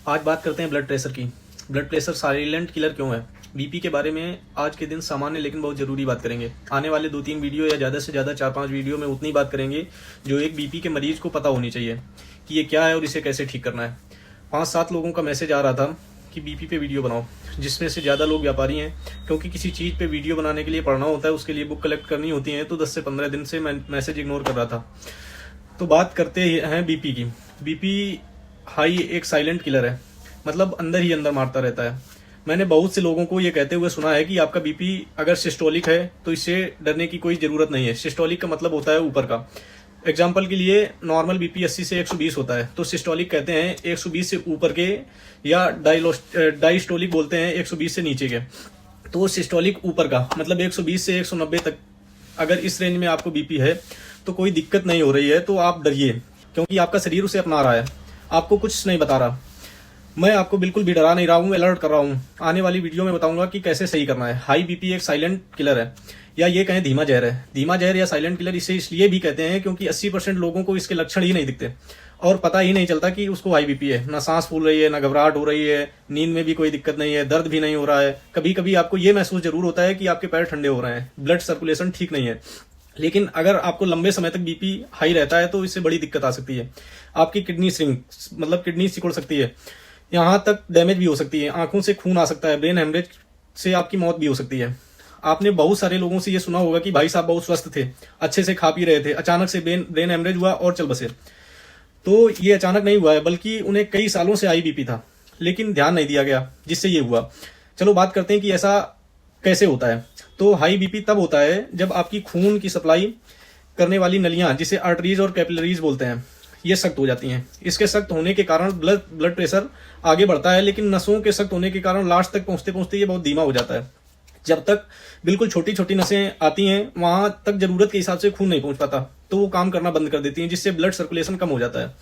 आज बात करते हैं ब्लड प्रेशर की। ब्लड प्रेशर साइलेंट किलर क्यों है? बीपी के बारे में आज के दिन सामान्य लेकिन बहुत ज़रूरी बात करेंगे। आने वाले 2-3 वीडियो या ज़्यादा से ज़्यादा 4-5 वीडियो में उतनी बात करेंगे जो एक बीपी के मरीज को पता होनी चाहिए कि ये क्या है और इसे कैसे ठीक करना है। 5-7 लोगों का मैसेज आ रहा था कि बीपी पे वीडियो बनाओ, जिसमें से ज़्यादा लोग व्यापारी हैं, क्योंकि किसी चीज़ पे वीडियो बनाने के लिए पढ़ना होता है, उसके लिए बुक कलेक्ट करनी होती है, तो 10 से 15 दिन से मैं मैसेज इग्नोर कर रहा था। तो बात करते हैं बीपी की। बीपी हाई एक साइलेंट किलर है, मतलब अंदर ही अंदर मारता रहता है। मैंने बहुत से लोगों को ये कहते हुए सुना है कि आपका बीपी अगर सिस्टोलिक है तो इससे डरने की कोई ज़रूरत नहीं है। सिस्टोलिक का मतलब होता है ऊपर का। एग्जाम्पल के लिए नॉर्मल बीपी 80 से 120 होता है, तो सिस्टोलिक कहते हैं 120 से ऊपर के, या डायस्टोलिक बोलते हैं 120 से नीचे के। तो सिस्टोलिक ऊपर का मतलब 120 से 190 तक। अगर इस रेंज में आपको बीपी है तो कोई दिक्कत नहीं हो रही है तो आप डरिए, क्योंकि आपका शरीर उसे अपना रहा है, आपको कुछ नहीं बता रहा। मैं आपको बिल्कुल भी डरा नहीं रहा हूँ, अलर्ट कर रहा हूँ। आने वाली वीडियो में बताऊंगा कि कैसे सही करना है। हाई बीपी एक साइलेंट किलर है, या ये कहें धीमा जहर है। धीमा जहर या साइलेंट किलर इसे इसलिए भी कहते हैं क्योंकि 80% लोगों को इसके लक्षण ही नहीं दिखते और पता ही नहीं चलता कि उसको हाई बीपी है। ना सांस फूल रही है, ना घबराहट हो रही है, नींद में भी कोई दिक्कत नहीं है, दर्द भी नहीं हो रहा है। कभी कभी आपको ये महसूस जरूर होता है कि आपके पैर ठंडे हो रहे हैं, ब्लड सर्कुलेशन ठीक नहीं है। लेकिन अगर आपको लंबे समय तक बीपी हाई रहता है तो इससे बड़ी दिक्कत आ सकती है। आपकी किडनी श्रिंक मतलब किडनी सिकुड़ सकती है, यहाँ तक डैमेज भी हो सकती है, आंखों से खून आ सकता है, ब्रेन हेमरेज से आपकी मौत भी हो सकती है। आपने बहुत सारे लोगों से ये सुना होगा कि भाई साहब बहुत स्वस्थ थे, अच्छे से खा पी रहे थे, अचानक से ब्रेन हेमरेज हुआ और चल बसे। तो ये अचानक नहीं हुआ है, बल्कि उन्हें कई सालों से हाई बीपी था, लेकिन ध्यान नहीं दिया गया जिससे ये हुआ। चलो बात करते हैं कि ऐसा कैसे होता है। तो हाई बीपी तब होता है जब आपकी खून की सप्लाई करने वाली नलियां, जिसे आर्टरीज और कैपिलरीज बोलते हैं, ये सख्त हो जाती हैं। इसके सख्त होने के कारण ब्लड प्रेशर आगे बढ़ता है, लेकिन नसों के सख्त होने के कारण लास्ट तक पहुंचते पहुंचते ये बहुत धीमा हो जाता है। जब तक बिल्कुल छोटी छोटी नसें आती हैं वहां तक जरूरत के हिसाब से खून नहीं पहुंच पाता, तो वो काम करना बंद कर देती हैं, जिससे ब्लड सर्कुलेशन कम हो जाता है।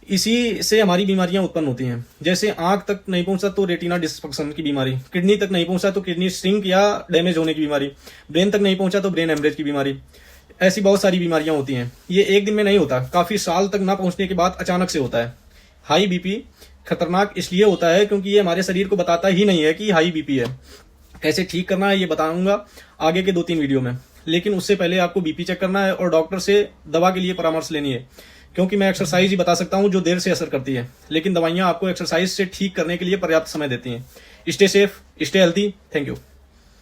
इसी से हमारी बीमारियां उत्पन्न होती हैं। जैसे आंख तक नहीं पहुंचा तो रेटिना डिसफंक्शन की बीमारी, किडनी तक नहीं पहुंचा तो किडनी श्रिंक या डैमेज होने की बीमारी, ब्रेन तक नहीं पहुंचा तो ब्रेन हेमरेज की बीमारी। ऐसी बहुत सारी बीमारियां होती हैं। ये एक दिन में नहीं होता, काफी साल तक ना पहुंचने के बाद अचानक से होता है। हाई बीपी खतरनाक इसलिए होता है क्योंकि ये हमारे शरीर को बताता ही नहीं है कि हाई बीपी है। कैसे ठीक करना है ये बताऊंगा आगे के 2-3 वीडियो में, लेकिन उससे पहले आपको बीपी चेक करना है और डॉक्टर से दवा के लिए परामर्श लेनी है। क्योंकि मैं एक्सरसाइज ही बता सकता हूं जो देर से असर करती है, लेकिन दवाइयां आपको एक्सरसाइज से ठीक करने के लिए पर्याप्त समय देती हैं। Stay safe, stay healthy. Thank you.